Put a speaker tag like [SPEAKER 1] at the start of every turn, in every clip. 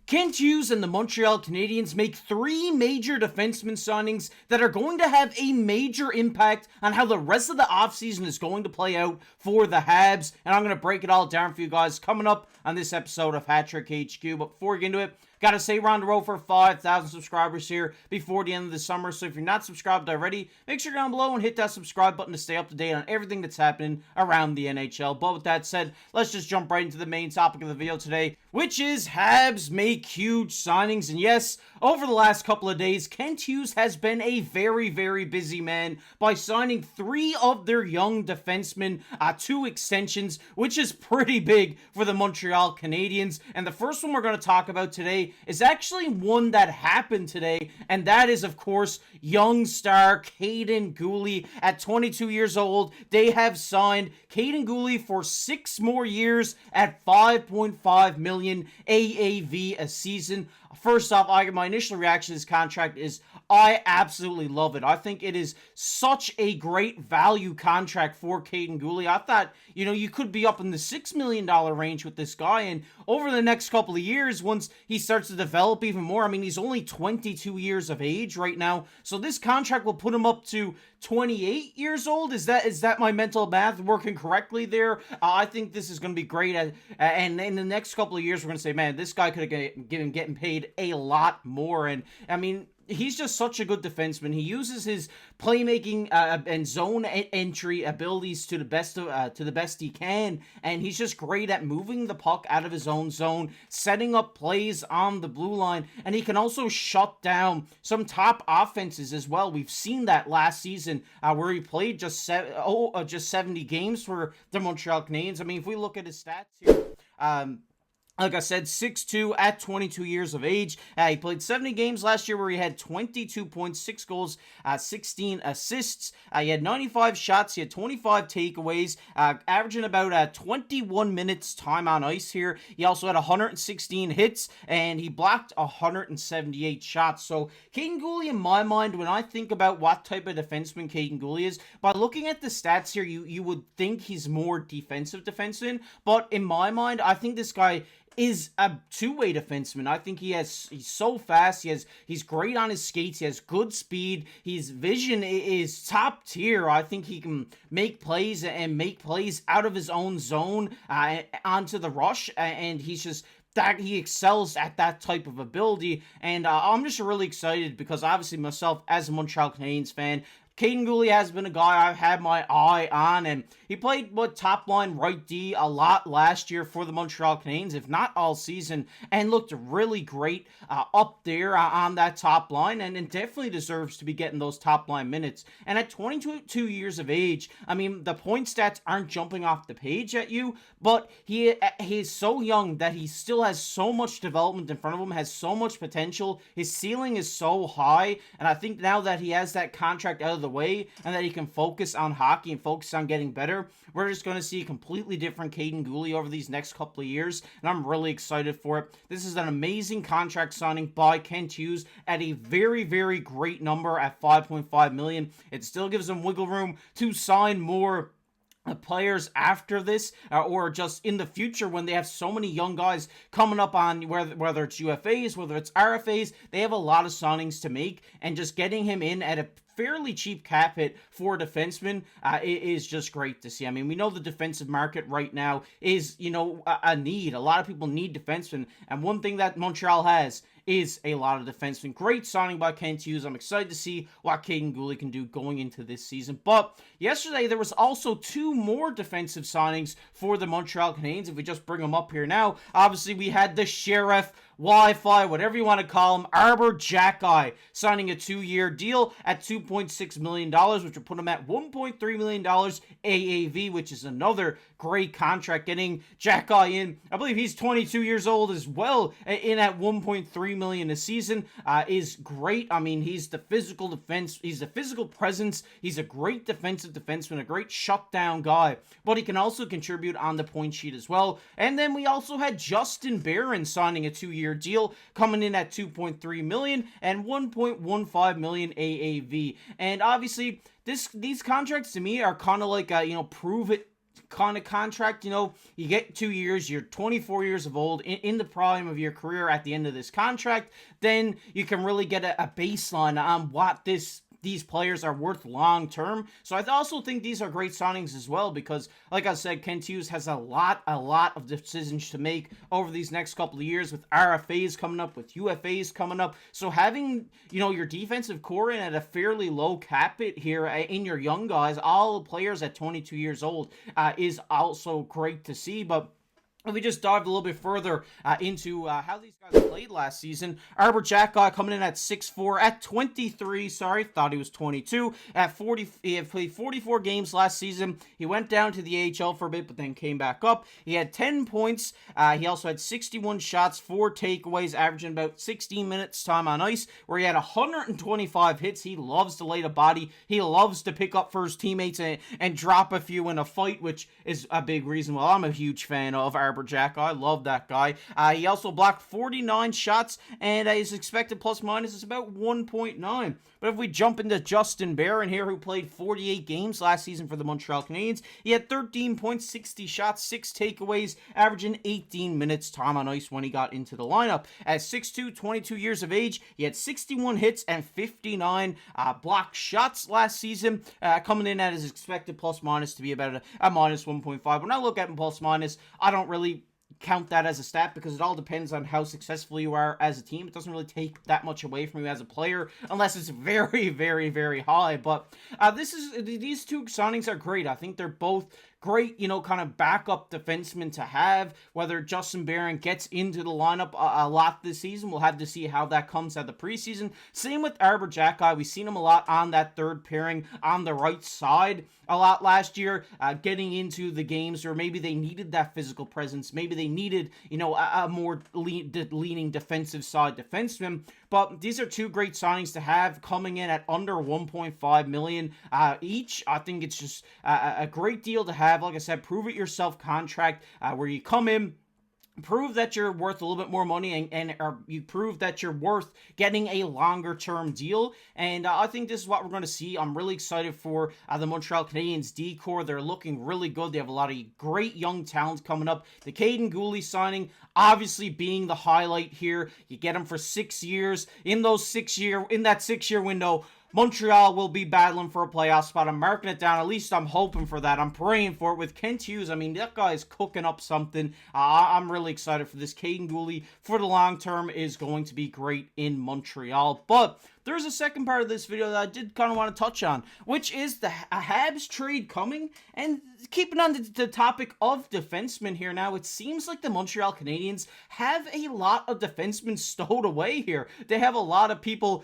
[SPEAKER 1] Kent Hughes and the Montreal Canadiens make three major defenseman signings that are going to have a major impact on how the rest of the offseason is going to play out for the Habs. And I'm going to break it all down for you guys coming up on this episode of Hat Trick HQ. But before we get into it, gotta say, we're on the road for 5,000 subscribers here before the end of the summer. So if you're not subscribed already, make sure you're down below and hit that subscribe button to stay up to date on everything that's happening around the NHL. But with that said, let's just jump right into the main topic of the video today, which is Habs make huge signings. And yes, over the last couple of days, Kent Hughes has been a very, very busy man by signing three of their young defensemen, two extensions, which is pretty big for the Montreal Canadiens. And the first one we're going to talk about today is actually one that happened today, and that is, of course, young star Kaiden Guhle. At 22 years old, they have signed Kaiden Guhle for 6 more years at $5.5 million AAV a season. First off, my initial reaction to this contract is I absolutely love it. I think it is such a great value contract for Kaiden Guhle. I thought, you could be up in the $6 million range with this guy, and over the next couple of years, once he starts to develop even more, he's only 22 years of age right now, so this contract will put him up to 28 years old. Is that my mental math working correctly there? I think this is going to be great, and in the next couple of years, we're going to say, man, this guy could have getting paid a lot more, and he's just such a good defenseman. He uses his playmaking and zone entry abilities to the best he can, and he's just great at moving the puck out of his own zone, setting up plays on the blue line, and he can also shut down some top offenses as well. We've seen that last season where he played just 70 games for the Montreal Canadiens. If we look at his stats here, like I said, 6'2" at 22 years of age. He played 70 games last year where he had 22.6 goals, 16 assists. He had 95 shots. He had 25 takeaways, averaging about 21 minutes time on ice here. He also had 116 hits, and he blocked 178 shots. So Kaiden Guhle, in my mind, when I think about what type of defenseman Kaiden Guhle is, by looking at the stats here, you would think he's more defensive defenseman. But in my mind, I think this guy is a two-way defenseman. I think he's so fast. He's great on his skates. He has good speed. His vision is top tier. I think he can make plays out of his own zone onto the rush, and he's just that he excels at that type of ability. And I'm just really excited because obviously myself as a Montreal Canadiens fan, Kaiden Guhle has been a guy I've had my eye on, and he played top line right D a lot last year for the Montreal Canadiens, if not all season, and looked really great up there on that top line, and definitely deserves to be getting those top line minutes. And at 22 years of age, the point stats aren't jumping off the page at you, but he is so young that he still has so much development in front of him, has so much potential. His ceiling is so high, and I think now that he has that contract out of the way and that he can focus on hockey and focus on getting better, we're just going to see a completely different Kaiden Guhle over these next couple of years, and I'm really excited for it. This is an amazing contract signing by Kent Hughes at a very, very great number at $5.5 million. It still gives him wiggle room to sign more players after this, or just in the future when they have so many young guys coming up on whether it's UFAs, whether it's RFAs. They have a lot of signings to make, and just getting him in at a fairly cheap cap hit for a defenseman is just great to see. We know the defensive market right now is, a need. A lot of people need defensemen, and one thing that Montreal has is a lot of defensemen. Great signing by Kent Hughes. I'm excited to see what Kaiden Guhle can do going into this season. But yesterday, there was also 2 more defensive signings for the Montreal Canadiens. If we just bring them up here now, obviously we had the Sheriff, Wi-Fi, whatever you want to call him, Arber Xheaj, signing a 2-year deal at $2.6 million, which will put him at $1.3 million AAV, which is another great contract. Getting Xheaj in, I believe he's 22 years old as well, in at $1.3 million a season, is great. He's the physical defense, he's the physical presence, he's a great defensive defenseman, a great shutdown guy, but he can also contribute on the point sheet as well. And then we also had Justin Barron signing a 2-year deal, coming in at $2.3 million and $1.15 million AAV. And obviously, these contracts to me are kind of like prove it kind of contract. You know, you get 2 years, you're 24 years of old, in the prime of your career at the end of this contract, then you can really get a baseline on what these players are worth long term. So I also think these are great signings as well, because like I said, Kent Hughes has a lot of decisions to make over these next couple of years, with RFAs coming up, with UFAs coming up. So having, you know, your defensive core in at a fairly low cap hit here in your young guys, all players at 22 years old, is also great to see. But if we just dived a little bit further into how these guys played last season, Arber Xheaj coming in at 6'4", at 23, thought he was 22, at 40, he had played 44 games last season. He went down to the AHL for a bit, but then came back up. He had 10 points. He also had 61 shots, 4 takeaways, averaging about 16 minutes time on ice, where he had 125 hits. He loves to lay the body. He loves to pick up for his teammates and drop a few in a fight, which is a big reason why I'm a huge fan of Arber Xheaj. I love that guy. He also blocked 49 shots, and his expected plus minus is about 1.9. But if we jump into Justin Barron here, who played 48 games last season for the Montreal Canadiens, he had 13 points, 60 shots, 6 takeaways, averaging 18 minutes time on ice when he got into the lineup. At 6'2", 22 years of age, he had 61 hits and 59 blocked shots last season, coming in at his expected plus minus to be about a minus 1.5. When I look at plus minus, I don't really count that as a stat, because it all depends on how successful you are as a team. It doesn't really take that much away from you as a player unless it's very, very, very high. But these two signings are great. I think they're both great, you know, kind of backup defensemen to have. Whether Justin Barron gets into the lineup a lot this season, we'll have to see how that comes at the preseason. Same with Arber Xheaj. We've seen him a lot on that third pairing on the right side a lot last year, getting into the games where maybe they needed that physical presence. Maybe they needed, you know, a more leaning defensive side defenseman. But these are two great signings to have, coming in at under 1.5 million each. I think it's just a great deal to have. Like I said, prove it yourself contract, where you come in, prove that you're worth a little bit more money, and you prove that you're worth getting a longer term deal. And I think this is what we're going to see. I'm really excited for the Montreal Canadiens D-core. They're looking really good. They have a lot of great young talent coming up. The Kaiden Guhle signing obviously being the highlight here. You get him for 6 years. In that 6-year window, Montreal will be battling for a playoff spot. I'm marking it down. At least I'm hoping for that. I'm praying for it. With Kent Hughes, I mean, that guy is cooking up something. I'm really excited for this. Kaiden Guhle, for the long term, is going to be great in Montreal. But there's a second part of this video that I did kind of want to touch on, which is the Habs trade coming. And keeping on the topic of defensemen here now, it seems like the Montreal Canadiens have a lot of defensemen stowed away here. They have a lot of people,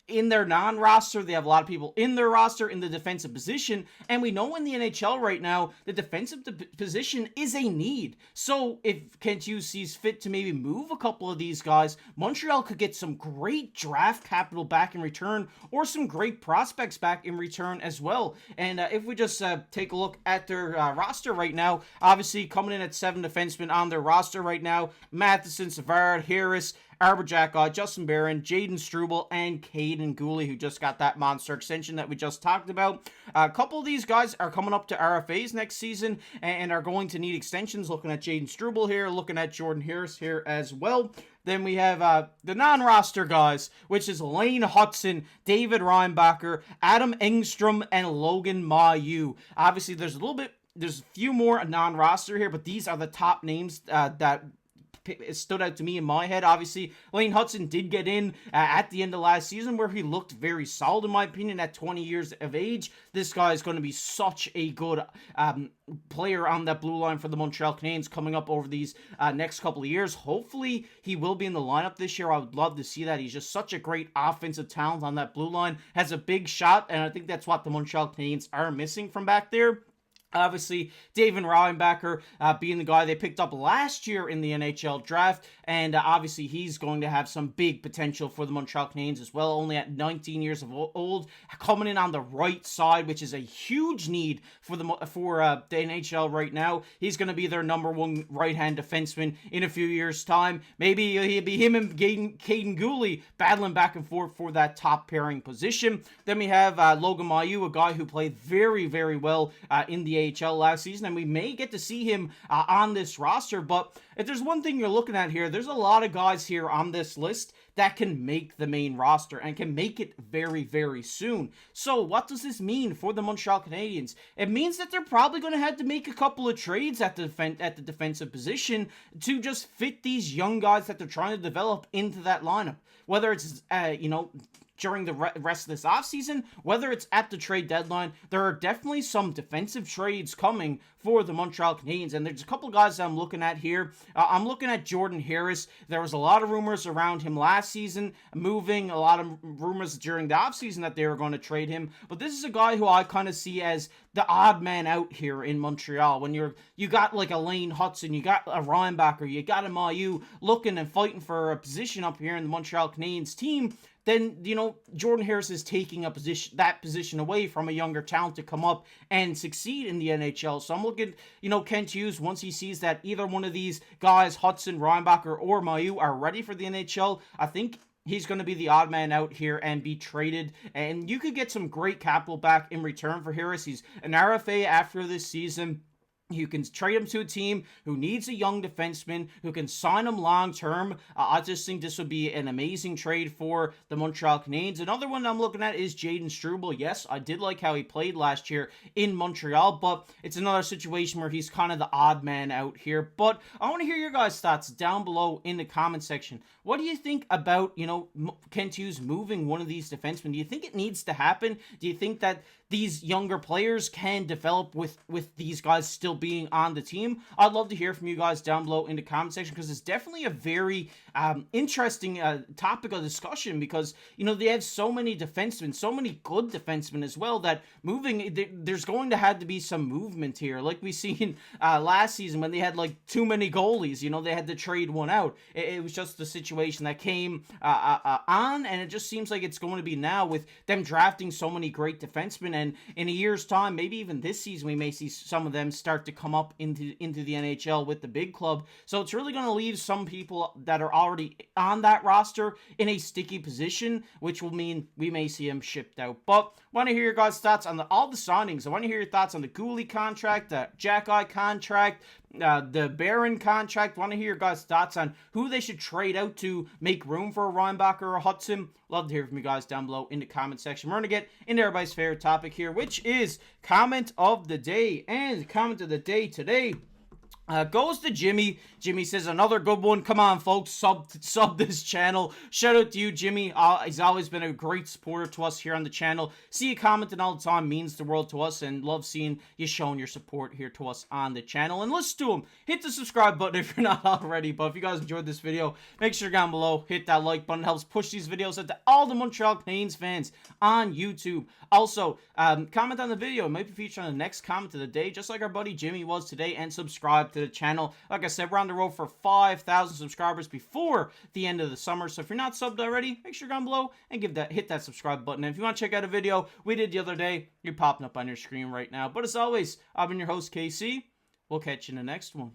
[SPEAKER 1] in their non-roster. They have a lot of people in their roster in the defensive position, and we know in the NHL right now, the defensive position is a need. So if Kent Hughes sees fit to maybe move a couple of these guys, Montreal could get some great draft capital back in return, or some great prospects back in return as well. And if we just take a look at their roster right now, obviously coming in at 7 defensemen on their roster right now: Matheson, Savard, Harris, Arber Xheaj, Justin Barron, Jayden Struble, and Kaiden Guhle, who just got that monster extension that we just talked about. A couple of these guys are coming up to RFAs next season and are going to need extensions. Looking at Jayden Struble here, looking at Jordan Harris here as well. Then we have the non-roster guys, which is Lane Hutson, David Reinbacher, Adam Engstrom, and Logan Mailloux. Obviously, there's a few more non-roster here, but these are the top names that it stood out to me in my head. Obviously, Lane Hutson did get in at the end of last season, where he looked very solid, in my opinion, at 20 years of age. This guy is going to be such a good player on that blue line for the Montreal Canadiens coming up over these next couple of years. Hopefully, he will be in the lineup this year. I would love to see that. He's just such a great offensive talent on that blue line. Has a big shot, and I think that's what the Montreal Canadiens are missing from back there. Obviously, David Reinbacher being the guy they picked up last year in the NHL draft, and obviously he's going to have some big potential for the Montreal Canadiens as well, only at 19 years of old, coming in on the right side, which is a huge need for the NHL right now. He's going to be their number one right-hand defenseman in a few years' time. Maybe he'll be him and Kaiden Guhle battling back and forth for that top pairing position. Then we have Logan Mailloux, a guy who played very, very well in the AHL last season, and we may get to see him on this roster. But if there's one thing you're looking at here, there's a lot of guys here on this list that can make the main roster and can make it very, very soon. So what does this mean for the Montreal Canadiens? It means that they're probably going to have to make a couple of trades at the defensive position to just fit these young guys that they're trying to develop into that lineup. Whether it's, during the rest of this offseason, whether it's at the trade deadline, there are definitely some defensive trades coming for the Montreal Canadiens, and there's a couple guys that I'm looking at here. I'm looking at Jordan Harris. There was a lot of rumors around him last season, moving, a lot of rumors during the offseason that they were going to trade him, but this is a guy who I kind of see as the odd man out here in Montreal. When you got like a Lane Hudson, you got a Reinbacher, you got a Mailloux looking and fighting for a position up here in the Montreal Canadiens team, then, Jordan Harris is taking that position away from a younger talent to come up and succeed in the NHL. So I'm looking, Kent Hughes, once he sees that either one of these guys, Hudson, Reinbacher, or Mailloux, are ready for the NHL, I think he's going to be the odd man out here and be traded. And you could get some great capital back in return for Harris. He's an RFA after this season. You can trade him to a team who needs a young defenseman, who can sign him long-term. I just think this would be an amazing trade for the Montreal Canadiens. Another one I'm looking at is Jayden Struble. Yes, I did like how he played last year in Montreal, but it's another situation where he's kind of the odd man out here. But I want to hear your guys' thoughts down below in the comment section. What do you think about, Kent Hughes moving one of these defensemen? Do you think it needs to happen? Do you think that these younger players can develop with these guys still being on the team? I'd love to hear from you guys down below in the comment section, because it's definitely a very interesting topic of discussion, because, they have so many defensemen, so many good defensemen as well, that there's going to have to be some movement here. Like we seen last season when they had like too many goalies, they had to trade one out. It was just the situation that came on, and it just seems like it's going to be now with them drafting so many great defensemen. And in a year's time, maybe even this season, we may see some of them start to come up into the NHL with the big club. So it's really going to leave some people that are already on that roster in a sticky position, which will mean we may see them shipped out. But I want to hear your guys' thoughts on all the signings. I want to hear your thoughts on the Guhle contract, the Xheaj contract, the Barron contract. Want to hear your guys' thoughts on who they should trade out to make room for a Reinbacher or a Hudson. Love to hear from you guys down below in the comment section. We're going to get into everybody's favorite topic here, which is comment of the day. And comment of the day today goes to Jimmy. Jimmy says, another good one. Come on, folks. Sub this channel. Shout out to you, Jimmy. He's always been a great supporter to us here on the channel. See you commenting all the time means the world to us, and love seeing you showing your support here to us on the channel. And let's do them. Hit the subscribe button if you're not already. But if you guys enjoyed this video, make sure down below, hit that like button. It helps push these videos out to all the Montreal Canadiens fans on YouTube. Also, comment on the video. It might be featured on the next comment of the day, just like our buddy Jimmy was today, and subscribe to the channel. Like I said, we're on the road for 5,000 subscribers before the end of the summer. So if you're not subbed already, make sure you're down below and hit that subscribe button. And if you want to check out a video we did the other day, you're popping up on your screen right now. But as always, I've been your host, KC. We'll catch you in the next one.